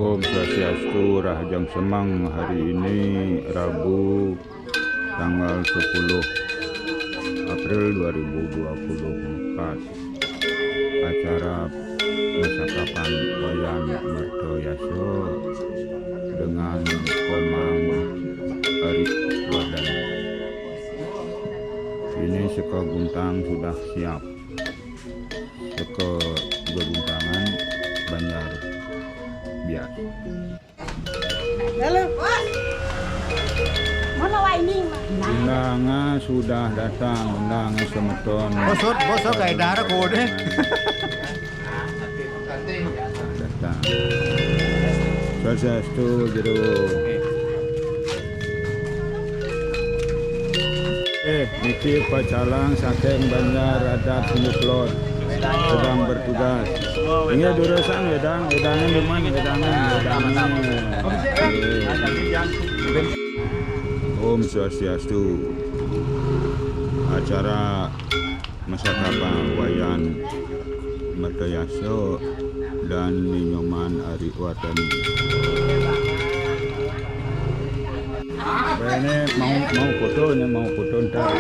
Om Swastiastu, Rahajang Semang. Hari ini Rabu tanggal 10 April 2024. Acara Masakapan Wayan Mertoyaso dengan Komang Arik Wadan. Ini Seko Guntang sudah siap. Seko Guntangan Banjar Biak. Halo, mana waining? Undangan sudah datang, undangan semeton. Bosok kayak darah kode. Datang. Swastiastu jero. Niki Pacalang saking Banjar Adat Sinduklot sedang bertugas. Ini durusan wedangnya di mana? Wedangnya. Om Swastiastu. Acara Masakapan Wayan Mertoyaso dan Ninyoman Ari Waten. Ini mau foto ntar.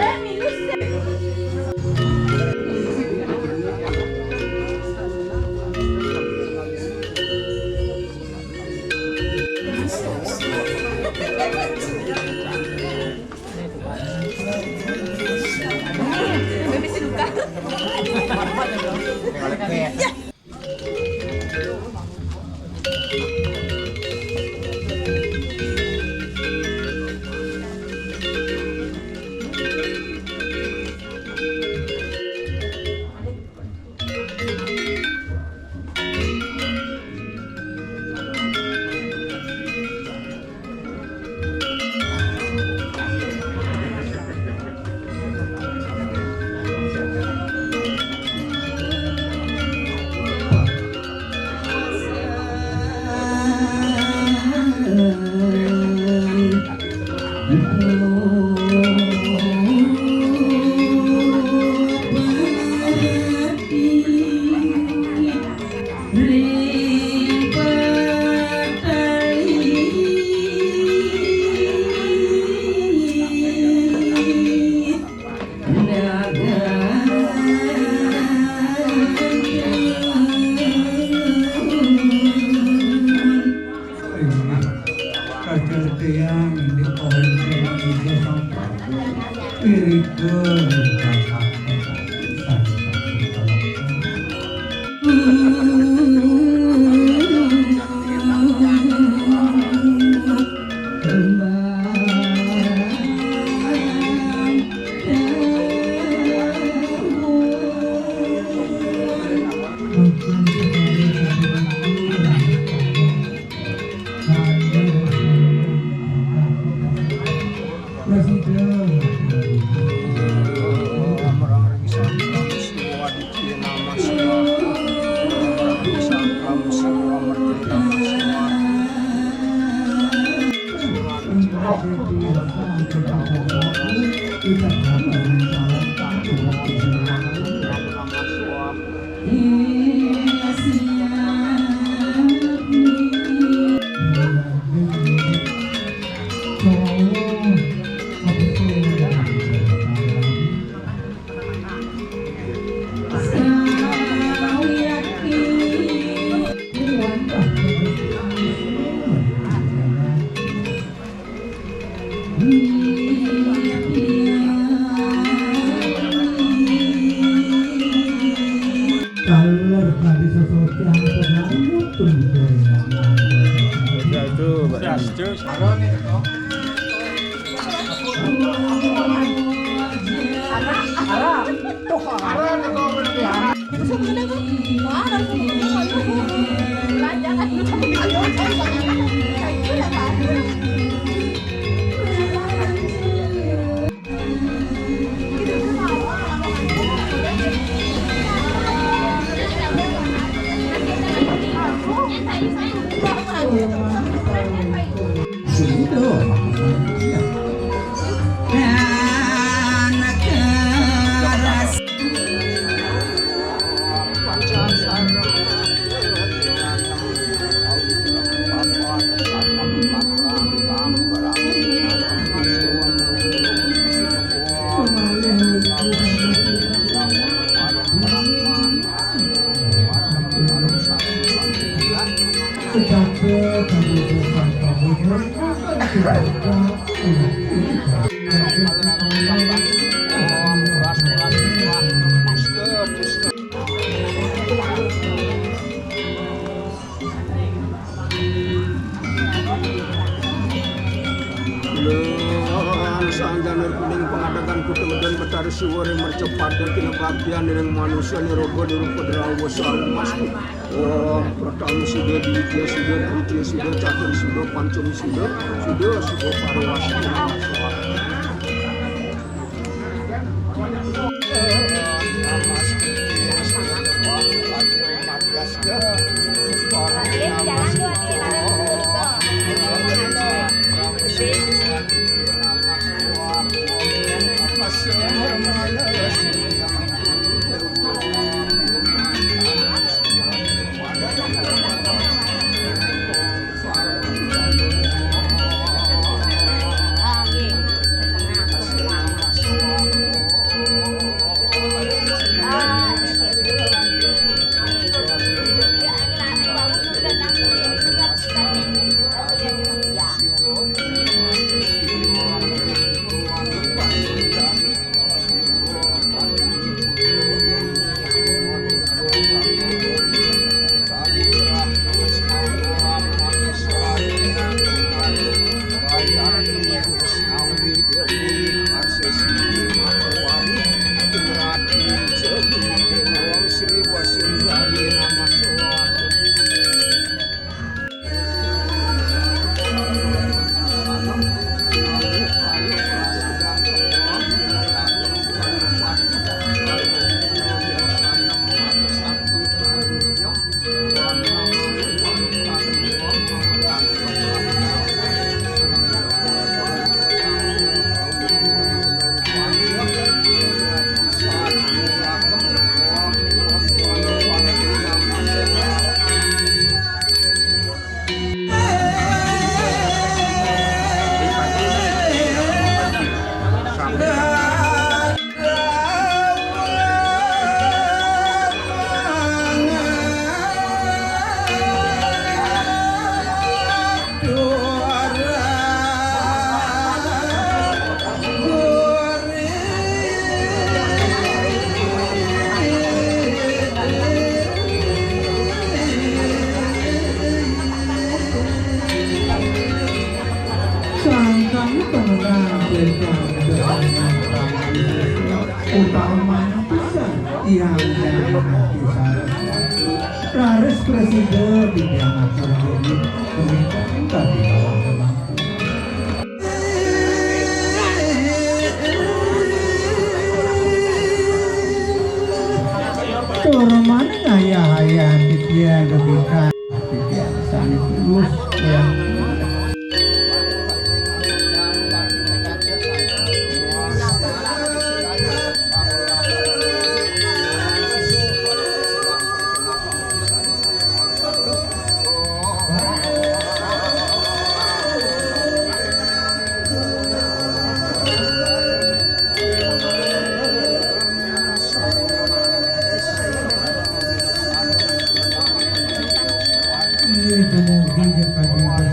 Kecape kabubukan kabubukan Sangganer kuning pengadakan kutemedan betari siwore mercepada tina bagian dengan manusia ni rogo di rupa derawa salu masku. Om pratama sudah ditya sudah tritya sudah catur sudah pancami sudah parwasi sangkang pengenang berkang utamanya pisan yang kisah Raris Presiden di Tiangat Surabaya meminta di bawah kemampuan Turman ngayah-hayah di dia ketika di biasa tulus yang ini kemudian pada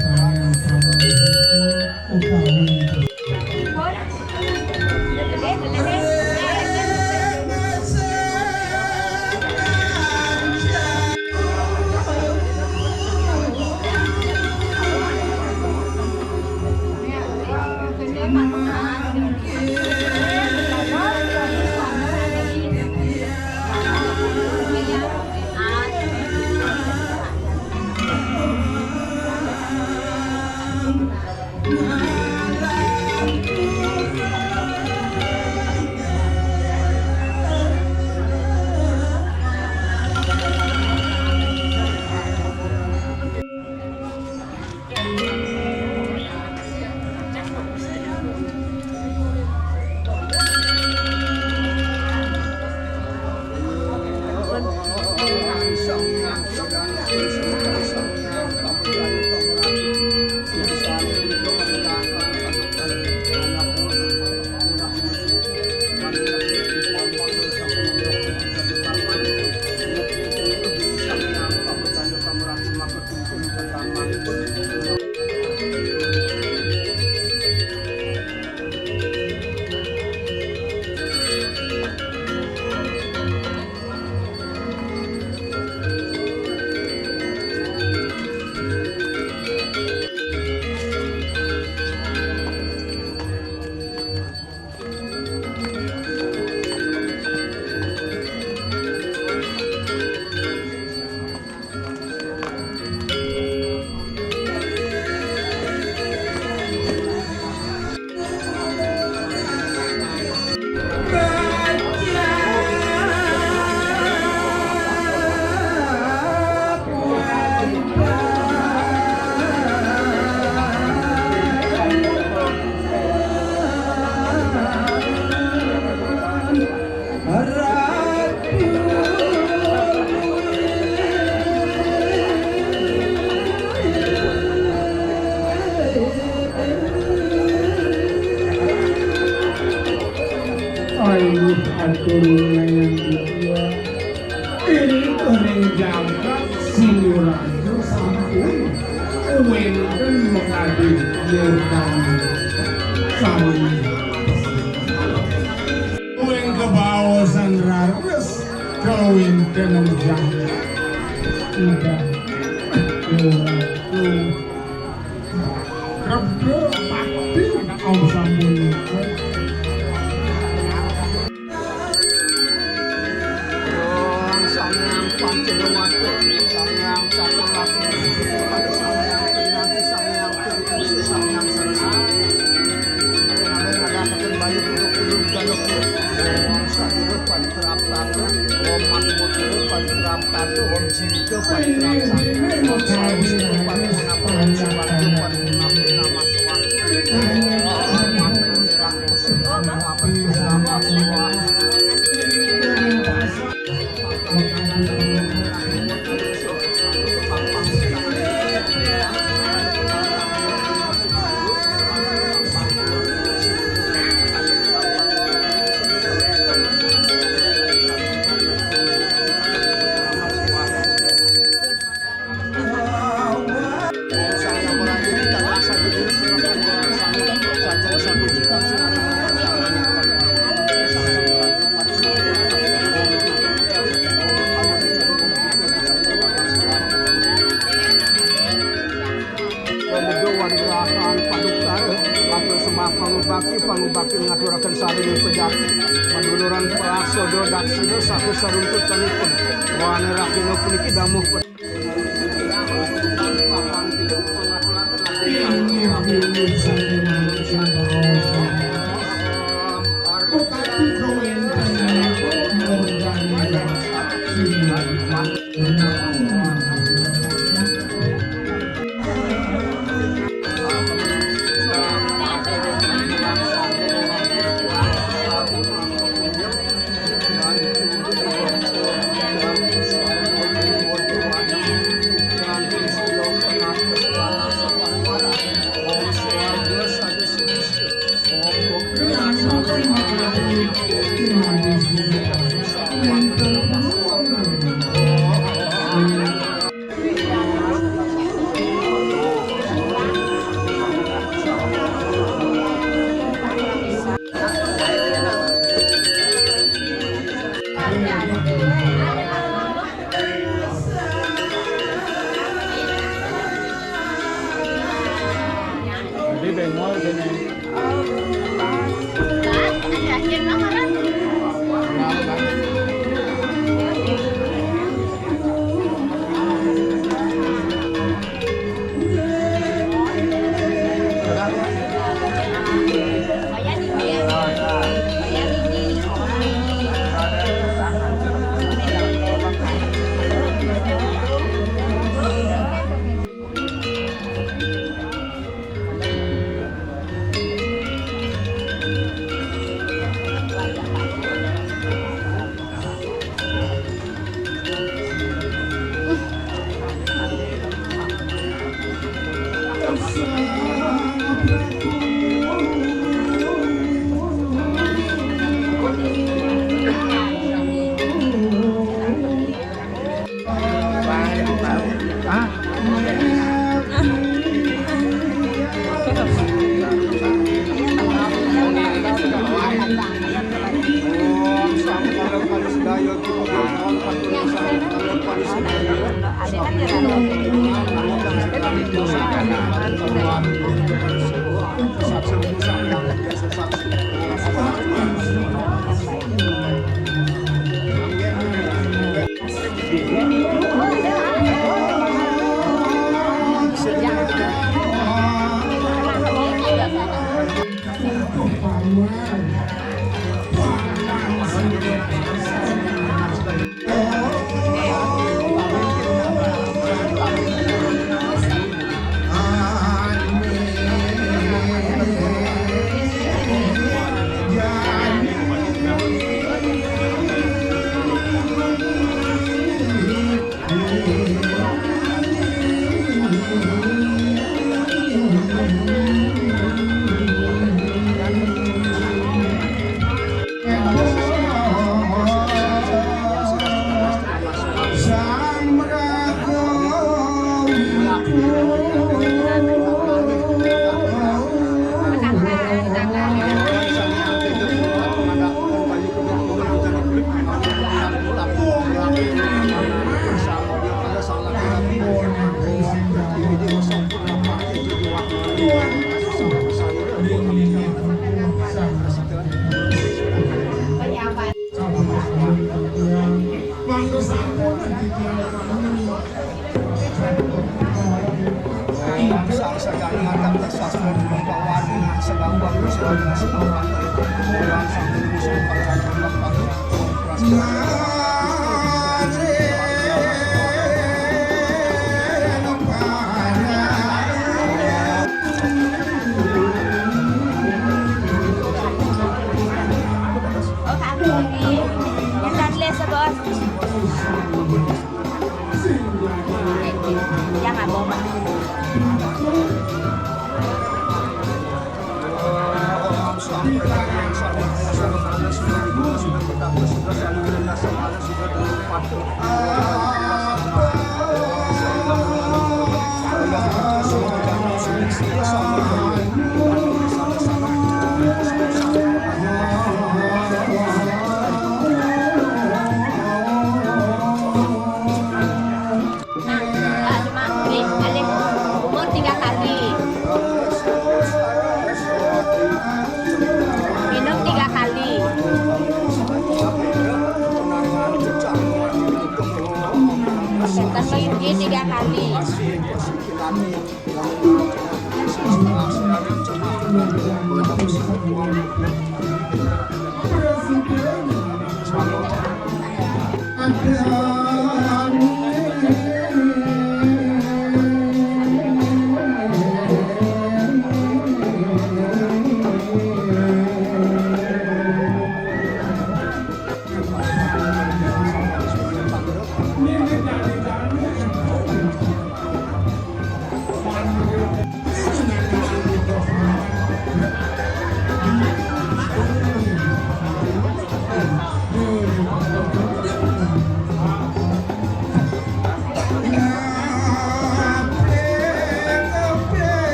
turun dia ini menjaga silurannya sampun wenten mengadu yerdan sami wen kebawasan rares kawin tenenjaga tidak itu kerbe pati om sambun Sangyang Pancenewati, Sangyang Caturlaki, pada Sangyang Pinanti, Sangyang Pinanti, Sangyang Saraswati. Ada bayu buruk galuk. Om Sadhu Pantrap Tatu, Om Makmur Pantrap Tatu, Om Cinta Pantrap Tatu, Om Sadhu Pantrap Tatu, Pantrap Nama Swami. Om Makmur Rakus, Om Makmur Rakus. Pangubaki ngaturaken sari pejati maduluran prasodo daksina saku saruntut kanipun wane rakina puniki damuh ini bilin sampai manusia berosa bukati kawin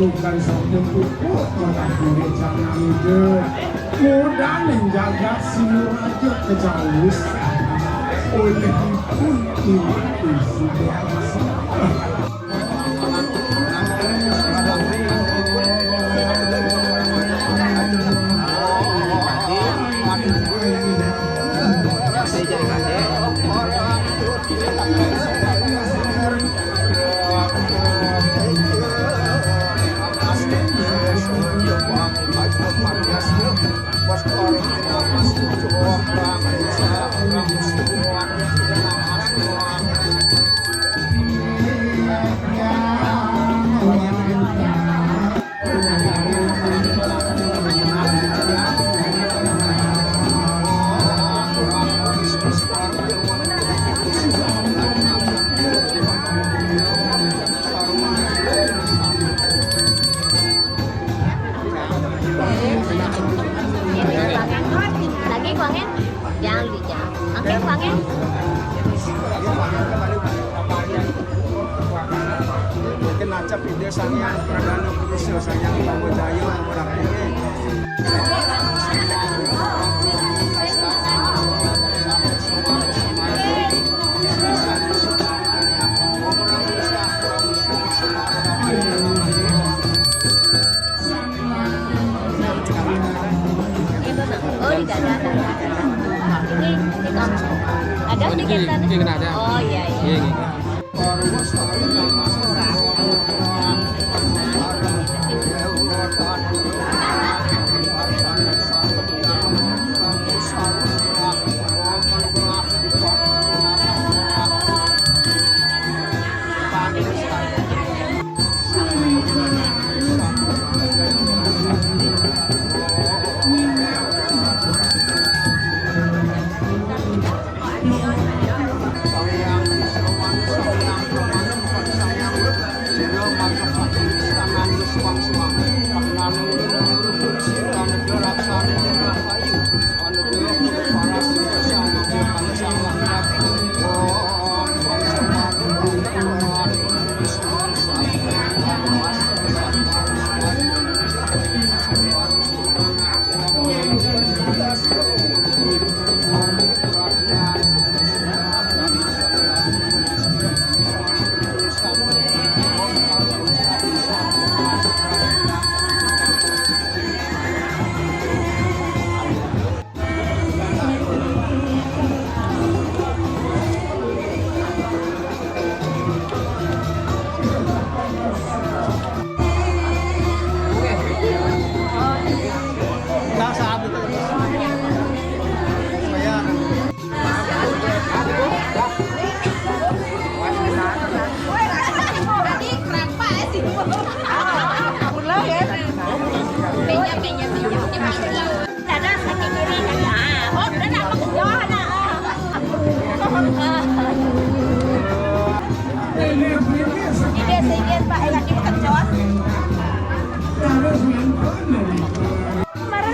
Bukan sabda pupuk maka kiri jangan ide mudah menjaga si raja kejauh oleh pun ini sudah lagi kuangin jangan dijam oke kuangin mungkin acap ide sang Perdana Purusa sang Pamojaya merapinya Gas dikit kan? kena ada. Oh iya iya. Sige, Pak, ay lagi makan Jawa. Marah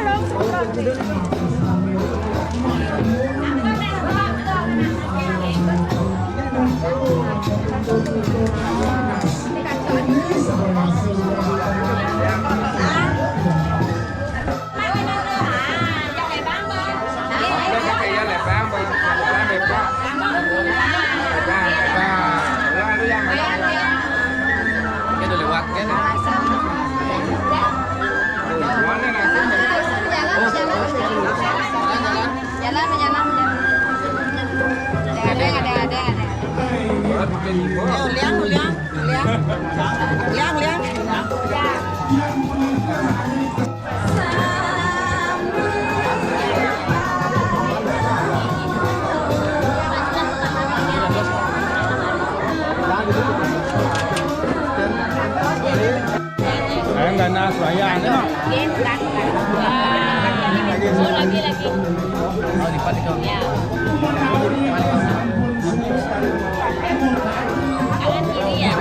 Enggak nas bayar no. Lagi. Oh, lipat itu. Ya. Kanan kiri ya.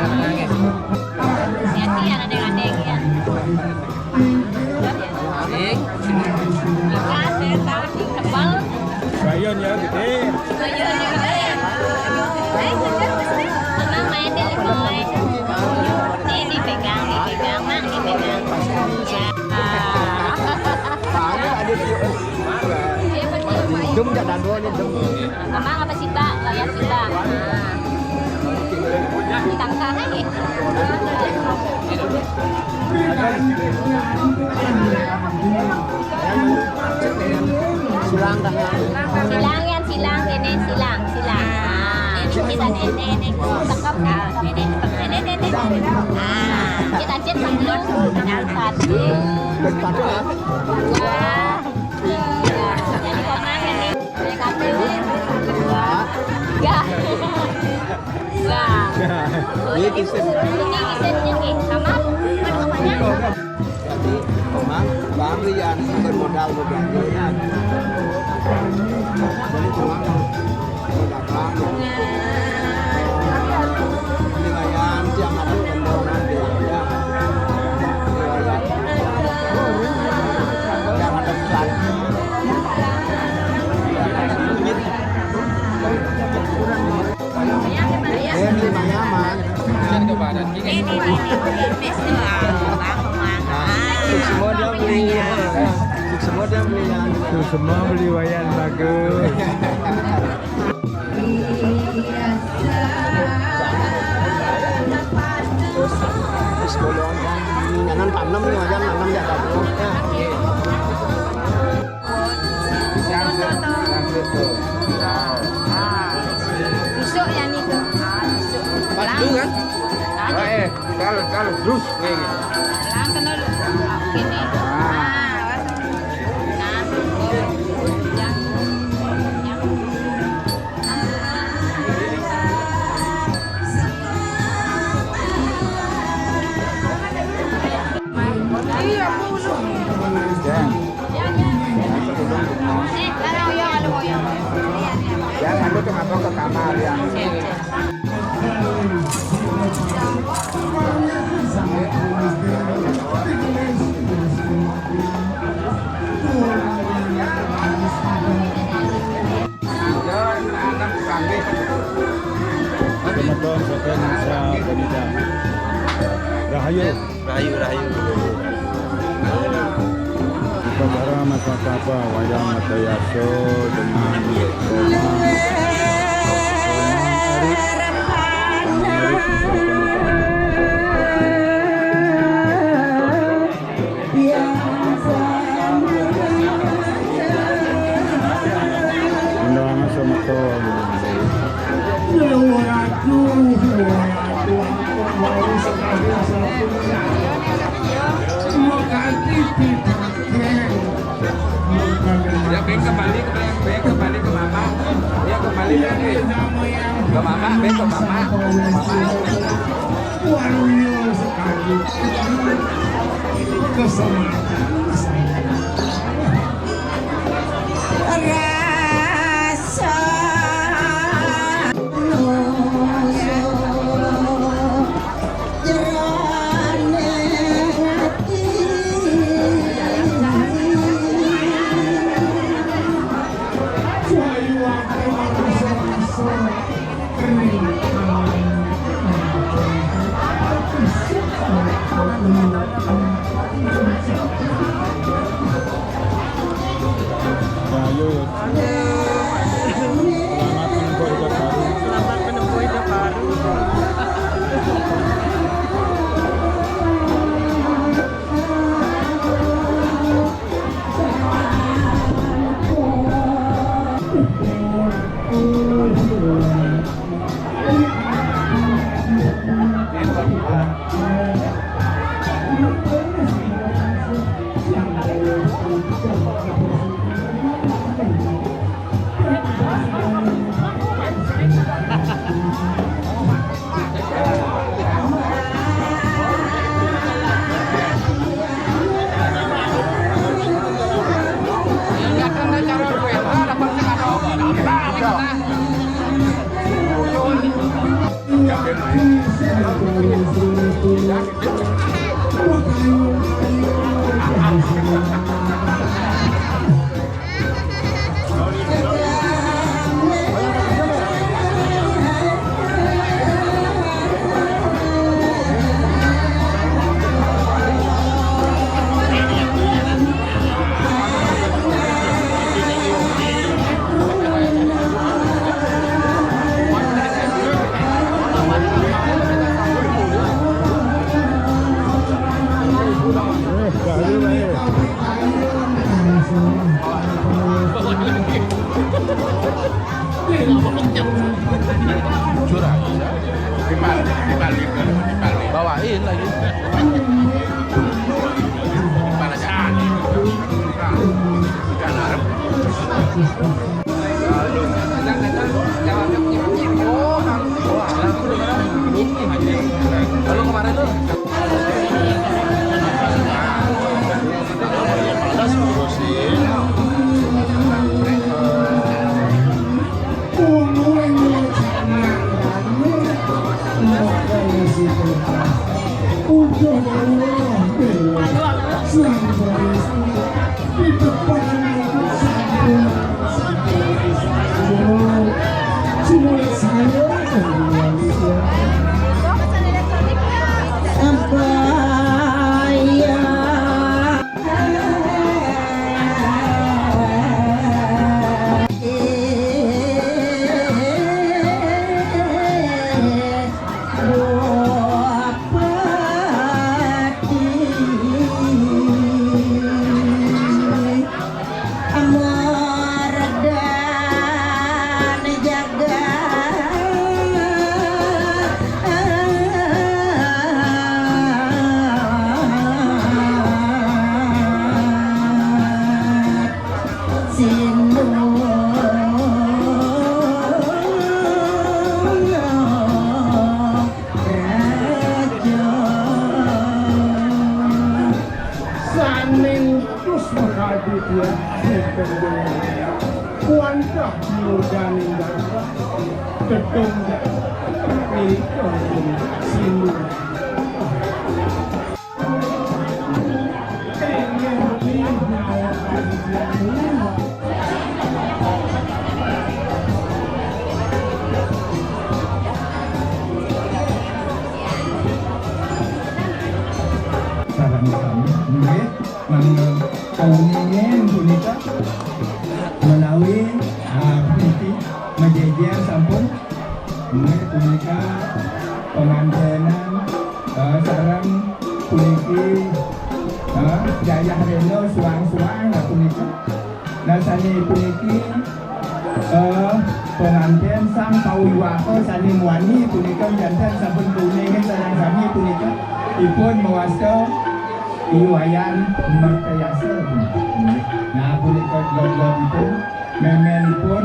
Hati-hati ya, adek-adek ya. Ikan, saya tahu tebal. Bayon ya gede. Mama main deh, boy. Ini dipegang, mak dipegang. Dum jangan dua ni dum. Mama apa sih, Pak? Lihat sih, Pak. Ditangkap lagi. Silang dah. Silang ini silang. Ini kita ini tangkap ini. Kita cek dulu angkat. Wah. Jadi komang ini. Ya. Ini kisennya nih, sama kemana? Komang, bang Rian bermodal modalnya. Jadi komang dagang. Nilaian tiang ada pendonan dia. Yang ada besar. Ini mayaman. Jangan ke badan. Ini Semua dia beli. Semua dia beli yang Tuh semua beli wayan bagus. sekolah yang nanam ni macam nanam dia tak tahu. Yang itu. Kalau terus kayak gitu. Lang kena lu. Gini. Jangan lu cuma bawa ke kamar ya. Ramadan sekian sa kanila. Rahayu. Rahayu. Upacara Masakapa wayang Matayaso dengan undangan sama kawan. Ya Ben kembali ke mama. Ya kembali lagi ke mama, Ben ke mama. Wario sekali Rahayu. Selamat menempuh hidup baru. Bawain lagi. Lalu kemarin tuh Di depan dia sebenarnya kuantah mudah ninggara gedung milik sini. Saran kami, mengenai punika melalui peniti menjejer sampun punika pengantenan sarang puniki Jaya Reno suang-suang punika nasani puniki pengantin sang pawiwaho sani muani punika jantan sampun kuning sarang kami punika ipun mewasta iwayan mertayasa. Nah punika globipun memenipun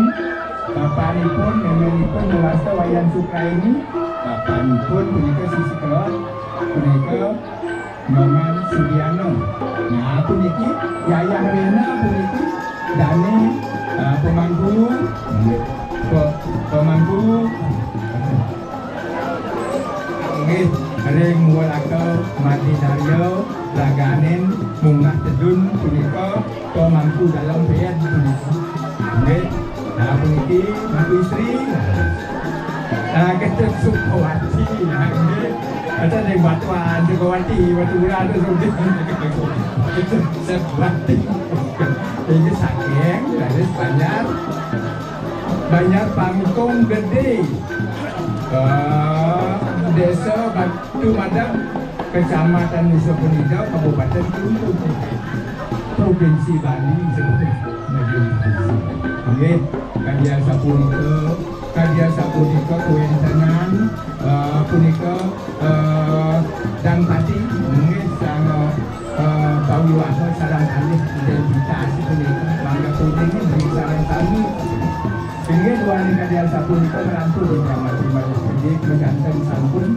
bapanipun memenipun mewasta wayan Sukraini bapanipun punika sisi kelot punika Maman Sudiano. Nah puniki Yayah Rena puniki dane pemangku nggih ring mulaka mati daryo laganen munggah tedun punika pemangku dalam beyan punika nggih. Nah puniki mantu istri ketut Sukawati nggih ada ning batuan Sukawati baturan itu sebati ini saking dari banyak pangkong gede desa Batu Madang Kecamatan Nusa Penida Kabupaten Gunung Provinsi Bali sebenarnya kadia sapunika kuentenan punika dan pati mungkin sang pawiwaho sarang alih identitas punika mangga punika beri sarang kami sehingga dua kadia sapunika merantau di kamar pribadi jadi mengantar sampun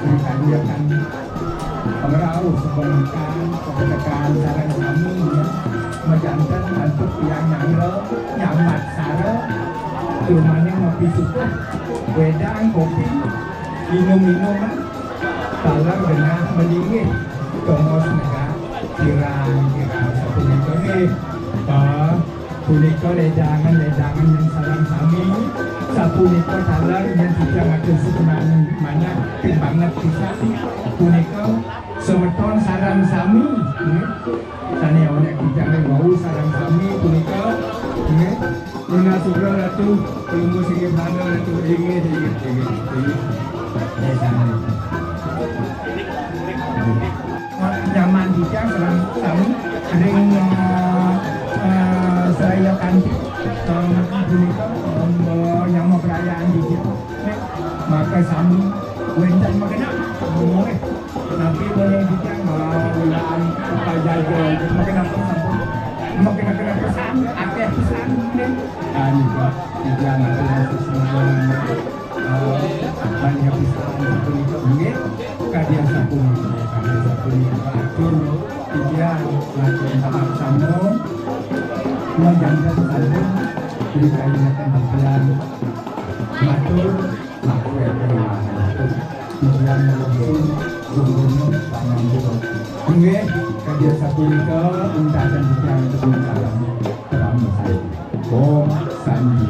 dikadiakan pengerau sebenarkan kebenaran sarang kami menjantan untuk yang nyamat sara rumahnya ngopi suka wedang kopi minum-minuman talang dengan melingit kongos negara kirang sapunika nih punika ledangan yang sarang kami sapunika talang yang tidak ada sebenarnya mana banget bisa punika semeton sarang sami tani awalnya kita mau sarang kami punika Nina Sugeng Ratu Tunggu Singgih Mana Ratu Inggit nyaman juga sarang kami ring saya kanti punika yang mau perayaan di kita maka kami wendan mengenal tapi boleh juga ulaan apa jaga mengenal makin pesan akeh pesan juga tidak ada semua banyak pesan itu mungkin kadia sapun atur tidak lagi sama sama menjaga saling dikaitkan dengan matur tujuan langsung gubernur Pamangku nggih kadia sapunika untakan kita untuk mensalam selama saya Om Sandi